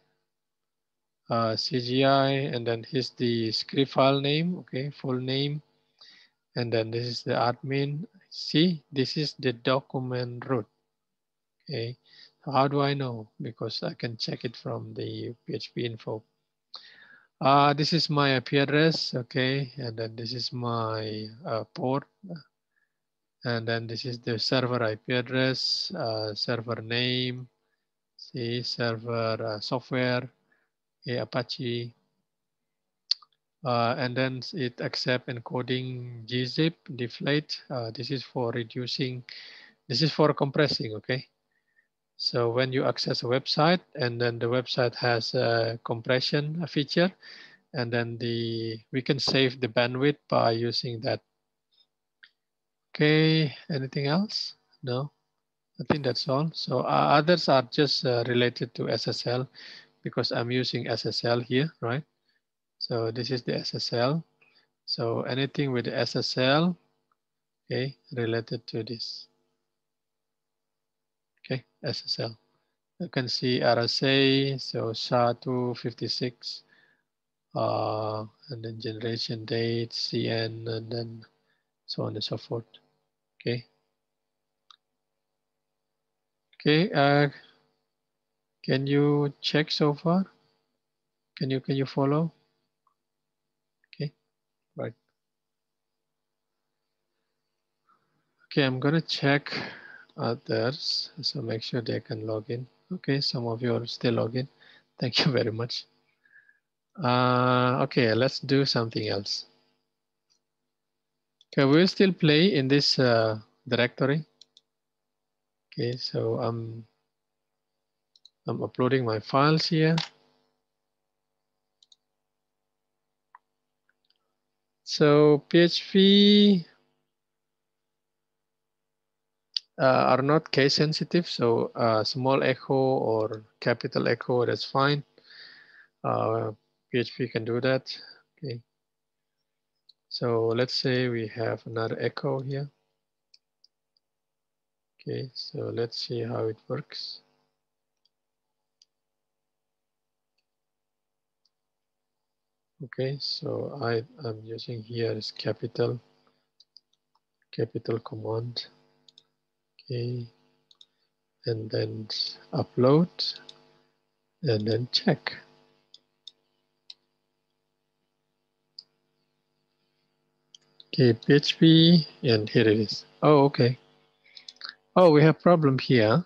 [SPEAKER 2] CGI, and then here's the script file name, okay, full name, and then this is the admin. See, this is the document root, okay. How do I know? Because I can check it from the PHP info. This is my IP address, okay, and then this is my port, and then this is the server IP address, server name, see, server software, Apache, and then it accept encoding gzip, deflate. This is for reducing, this is for compressing, okay. So when you access a website and then the website has a compression feature, and then we can save the bandwidth by using that. Okay, anything else? No, I think that's all. So others are just related to SSL because I'm using SSL here, right? So this is the SSL. So anything with the SSL, okay, related to this. Okay, SSL. You can see RSA, so SHA-256, and then generation date, CN, and then so on and so forth. Okay. Okay. Can you check so far? Can you follow? Okay. Right. Okay. I'm gonna check others, so make sure they can log in. Okay. Some of you are still logged in. Thank you very much. Okay. Let's do something else. Okay. We'll still play in this directory. Okay. So I'm uploading my files here. So PHP are not case sensitive. So small echo or capital echo, that's fine. PHP can do that. Okay. So let's say we have another echo here. Okay. So let's see how it works. Okay. So I'm using here is capital command. Okay. And then upload and then check. Okay, PHP, and here it is. Oh, okay. Oh, we have problem here.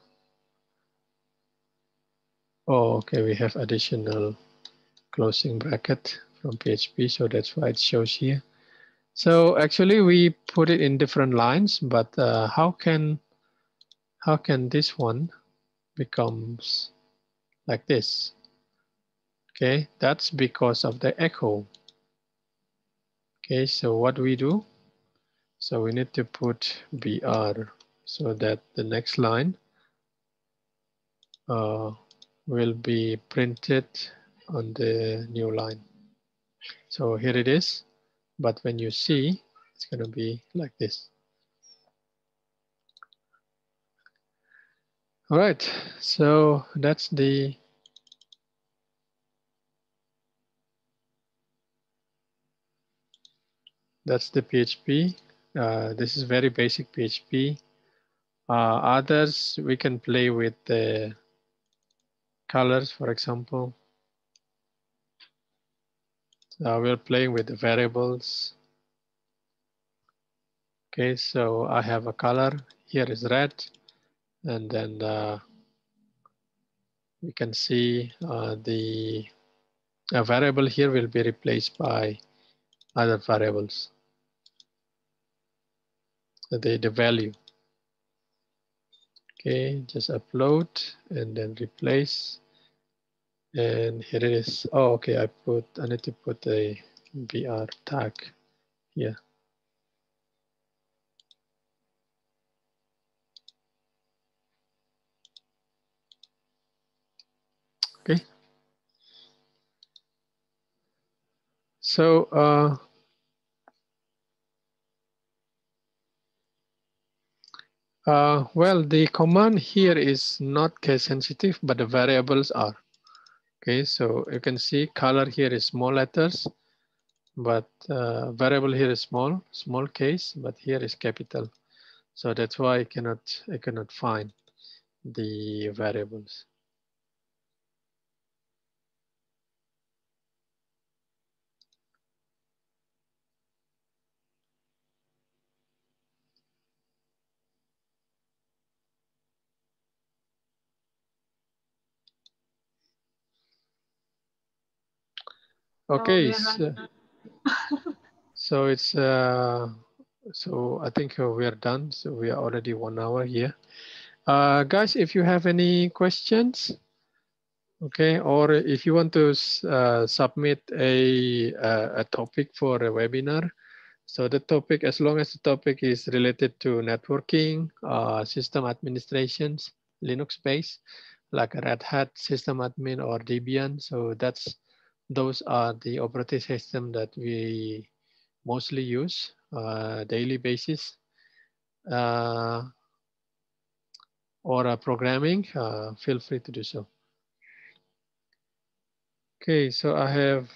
[SPEAKER 2] Oh, okay, we have additional closing bracket from PHP, so that's why it shows here. So actually we put it in different lines, but how can this one becomes like this? Okay, that's because of the echo. Okay, so what we do? So we need to put BR so that the next line will be printed on the new line. So here it is, but when you see, it's going to be like this. All right, so that's the PHP. This is very basic PHP. Others, we can play with the colors, for example. We're playing with the variables. Okay, so I have a color. Here is red. And then we can see the variable here will be replaced by other variables. The value. Okay, just upload and then replace. And here it is. Oh, okay. I need to put a BR tag here. Okay. So well, the command here is not case sensitive, but the variables are. Okay, so you can see color here is small letters, but variable here is small case, but here is capital. So that's why I cannot find the variables. Okay,
[SPEAKER 1] So
[SPEAKER 2] so it's so I think we are done. So we are already 1 hour here. Guys, if you have any questions, okay, or if you want to submit a topic for a webinar, so the topic, as long as the topic is related to networking, system administrations, Linux based, like a Red Hat system admin or Debian. So those are the operating system that we mostly use daily basis, or programming. Feel free to do so. Okay, so I have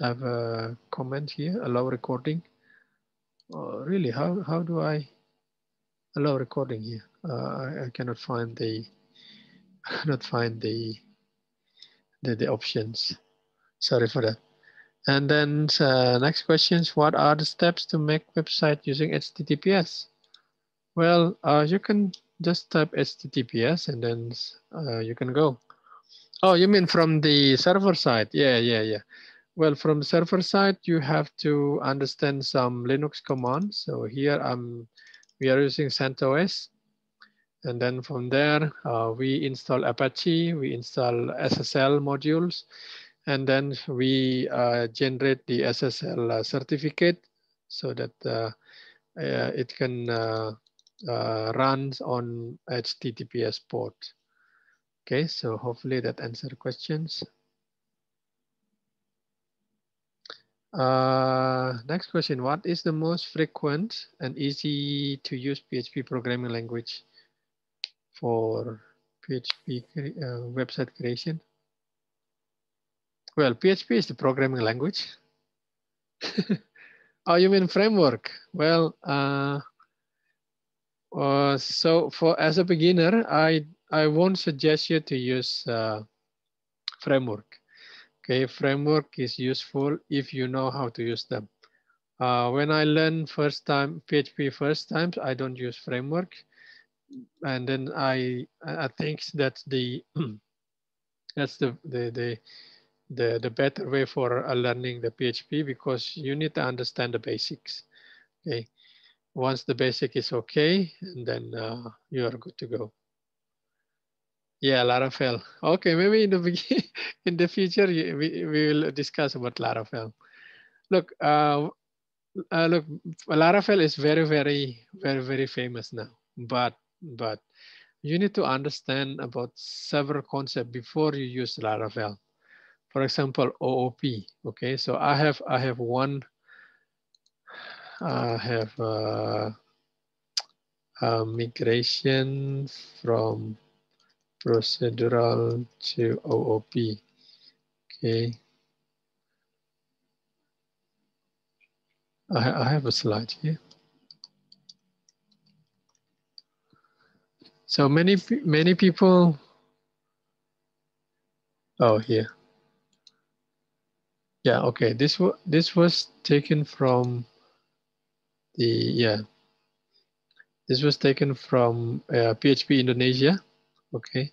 [SPEAKER 2] a comment here. Allow recording. Really, how do I allow recording here? I cannot find the the options. Sorry for that. And then next question is, what are the steps to make website using HTTPS? Well, you can just type HTTPS and then you can go. Oh, you mean from the server side? Yeah. Well, from the server side, you have to understand some Linux commands. So here we are using CentOS. And then from there, we install Apache, we install SSL modules, and then we generate the SSL certificate so that it can run on HTTPS port. Okay, so hopefully that answers questions. Next question, what is the most frequent and easy to use PHP programming language for PHP website creation? Well, PHP is the programming language. Oh, you mean framework? Well, so as a beginner, I won't suggest you to use framework. Okay, framework is useful if you know how to use them. When I learned PHP first time, I don't use framework, and then I think that's the that's the better way for learning the PHP, because you need to understand the basics. Okay, once the basic is okay, and then you are good to go. Yeah, Laravel. Okay, maybe in the beginning, in the future we will discuss about Laravel. Look, look, Laravel is very famous now, but you need to understand about several concepts before you use Laravel. For example, OOP. Okay, so I have one. I have migration from procedural to OOP. Okay, I have a slide here. So many people. Oh, here. Yeah. Okay. This was taken from the This was taken from PHP Indonesia. Okay.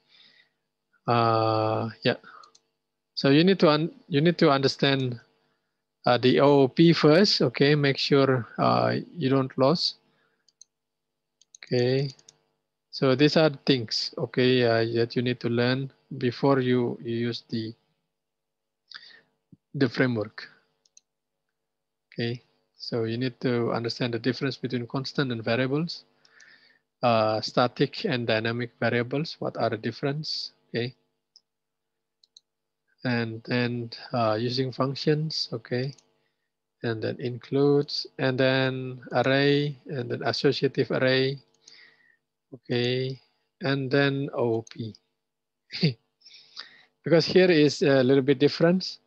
[SPEAKER 2] Yeah. So you need to understand the OOP first. Okay. Make sure you don't lose. Okay. So these are things, okay, that you need to learn before you use the framework. Okay. So you need to understand the difference between constant and variables, static and dynamic variables. What are the difference? Okay. And then using functions. Okay. And then includes, and then array, and then associative array. Okay. And then OOP. Because here is a little bit different.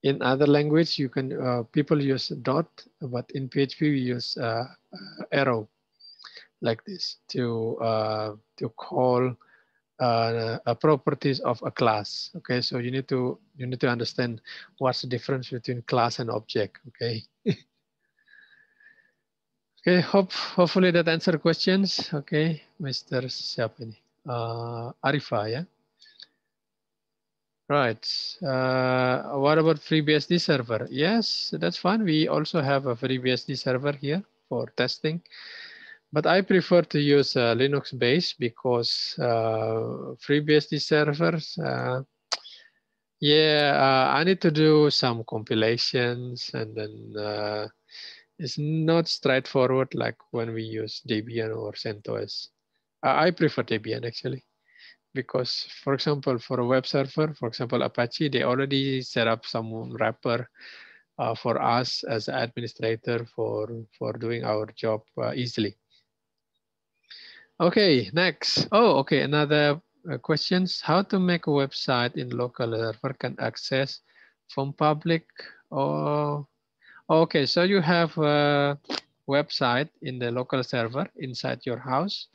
[SPEAKER 2] In other language, you can people use dot, but in PHP we use arrow like this to call properties of a class. Okay, so you need to understand what's the difference between class and object. Okay. Okay, hopefully that answer questions. Okay, Mr. siapa ini? Arifa, ya. Right. What about FreeBSD server? Yes, that's fine. We also have a FreeBSD server here for testing, but I prefer to use Linux base because FreeBSD servers, yeah, I need to do some compilations, and then it's not straightforward like when we use Debian or CentOS. I prefer Debian actually, because for example, for a web server, for example, Apache, they already set up some wrapper for us as an administrator for doing our job easily. Okay, next. Oh, okay, another questions. How to make a website in local server can access from public or okay, so you have a website in the local server inside your house,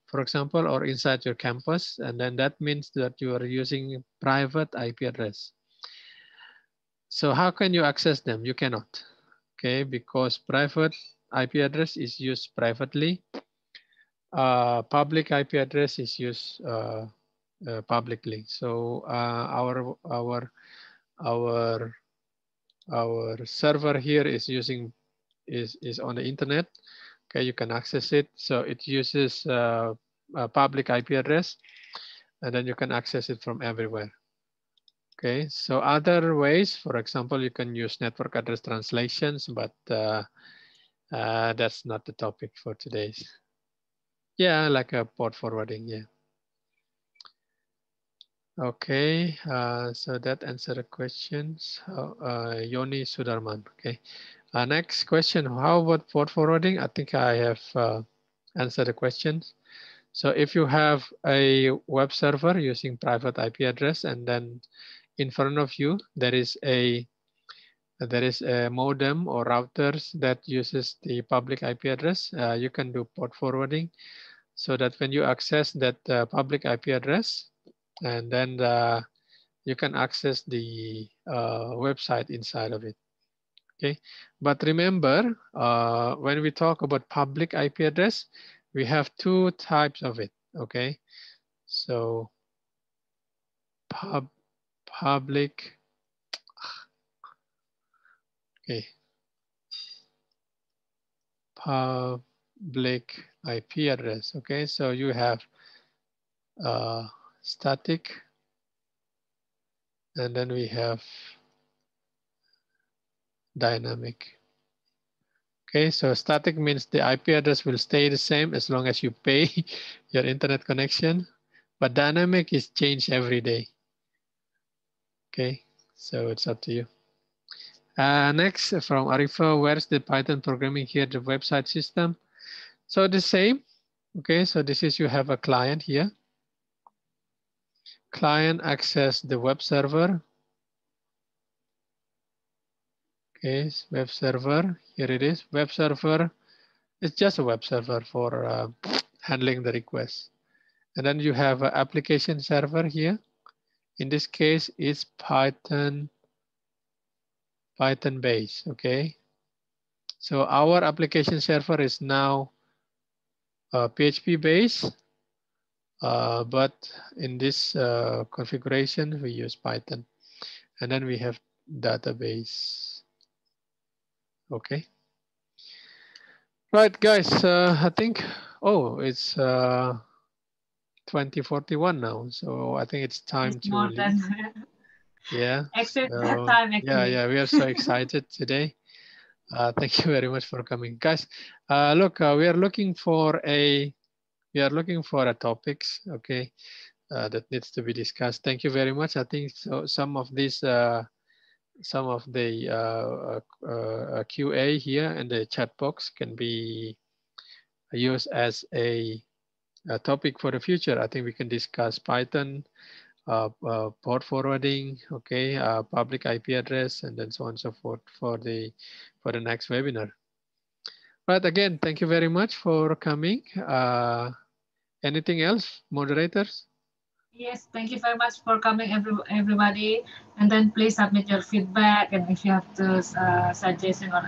[SPEAKER 2] for example, or inside your campus, and then that means that you are using private IP address. So how can you access them? You cannot, okay, because private IP address is used privately. Public IP address is used publicly. So our server here is using is on the internet. Okay, you can access it. So it uses a public IP address, and then you can access it from everywhere. Okay, so other ways, for example, you can use network address translations, but that's not the topic for today's. Yeah, like a port forwarding, yeah. Okay, so that answered the questions. Yoni Sudarman, okay. Next question, how about port forwarding? I think I have answered the questions. So if you have a web server using private IP address, and then in front of you, there is a modem or routers that uses the public IP address, you can do port forwarding so that when you access that public IP address, and then you can access the website inside of it. Okay, but remember, when we talk about public IP address, we have two types of it. Okay, so public, okay, public IP address. Okay, so you have static, and then we have dynamic. Okay, so static means the IP address will stay the same as long as you pay your internet connection, but dynamic is changed every day. Okay, so it's up to you. Next from Arifa, where's the Python programming here, the website system? So the same. Okay, so this is, you have a client here. Client access the web server. Okay, web server, here it is. Web server, it's just a web server for handling the request. And then you have an application server here. In this case, it's Python base, okay? So our application server is now PHP base, but in this configuration, we use Python. And then we have database, okay? Right, guys, I think, oh, it's 2041 now. So I think it's time
[SPEAKER 1] It's
[SPEAKER 2] to
[SPEAKER 1] more
[SPEAKER 2] leave.
[SPEAKER 1] than
[SPEAKER 2] Yeah.
[SPEAKER 1] except
[SPEAKER 2] So,
[SPEAKER 1] that time actually.
[SPEAKER 2] yeah, we are so excited today. Thank you very much for coming, guys. Look, we are looking for a topics, okay, that needs to be discussed. Thank you very much. I think so. Some of these, some of the QA here in the chat box can be used as a topic for the future. I think we can discuss Python, port forwarding, okay, public IP address, and then so on and so forth for the next webinar. But again, thank you very much for coming. Anything else, moderators?
[SPEAKER 1] Yes, thank you very much for coming, everybody. And then please submit your feedback. And if you have to suggestion or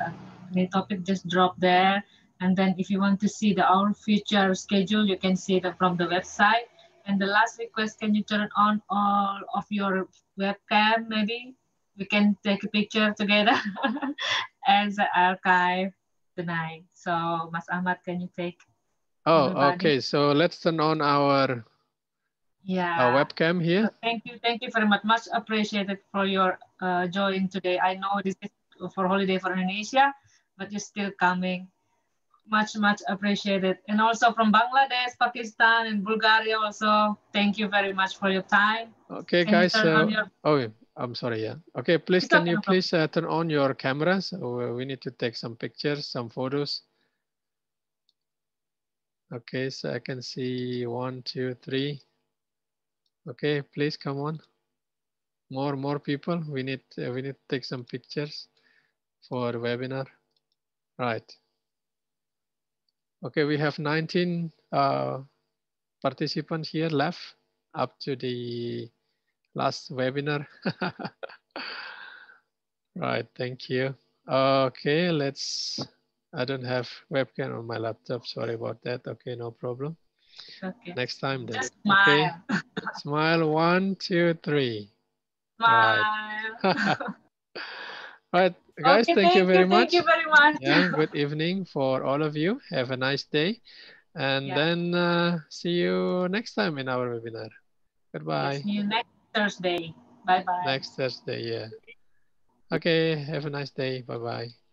[SPEAKER 1] any topic, just drop there. And then if you want to see our future schedule, you can see that from the website. And the last request, can you turn on all of your webcam? Maybe we can take a picture together as an archive tonight. So, Mas Ahmad, can you take
[SPEAKER 2] Oh,
[SPEAKER 1] everybody?
[SPEAKER 2] okay. So let's turn on our
[SPEAKER 1] Yeah.
[SPEAKER 2] webcam here.
[SPEAKER 1] So thank you very much. Much appreciated for your join today. I know this is for holiday for Indonesia, but you're still coming. Much appreciated. And also from Bangladesh, Pakistan, and Bulgaria also, thank you very much for your time.
[SPEAKER 2] Okay,
[SPEAKER 1] Can you
[SPEAKER 2] guys.
[SPEAKER 1] turn on your...
[SPEAKER 2] Oh, I'm sorry. Yeah. Okay, please,
[SPEAKER 1] It's
[SPEAKER 2] can
[SPEAKER 1] okay,
[SPEAKER 2] you
[SPEAKER 1] no problem.
[SPEAKER 2] please turn on your cameras? We need to take some pictures, some photos. Okay, so I can see 1, 2, 3. Okay, please come on. More people. We need to take some pictures for webinar. Right. Okay, we have 19 participants here left up to the last webinar. Right, thank you. Okay, I don't have webcam on my laptop. Sorry about that. Okay, no problem.
[SPEAKER 1] Okay.
[SPEAKER 2] Next time then.
[SPEAKER 1] Just
[SPEAKER 2] Okay.
[SPEAKER 1] smile.
[SPEAKER 2] Smile, 1, 2, 3. Right.
[SPEAKER 1] Smile.
[SPEAKER 2] Right, guys,
[SPEAKER 1] Okay,
[SPEAKER 2] thank you very
[SPEAKER 1] thank you
[SPEAKER 2] much.
[SPEAKER 1] very much.
[SPEAKER 2] Yeah, good evening for all of you. Have a nice day. And
[SPEAKER 1] Yeah.
[SPEAKER 2] then see you next time in our webinar.
[SPEAKER 1] Yes,
[SPEAKER 2] Goodbye.
[SPEAKER 1] see you next Thursday. Bye bye.
[SPEAKER 2] Next Thursday, yeah. Okay, have a nice day. Bye-bye.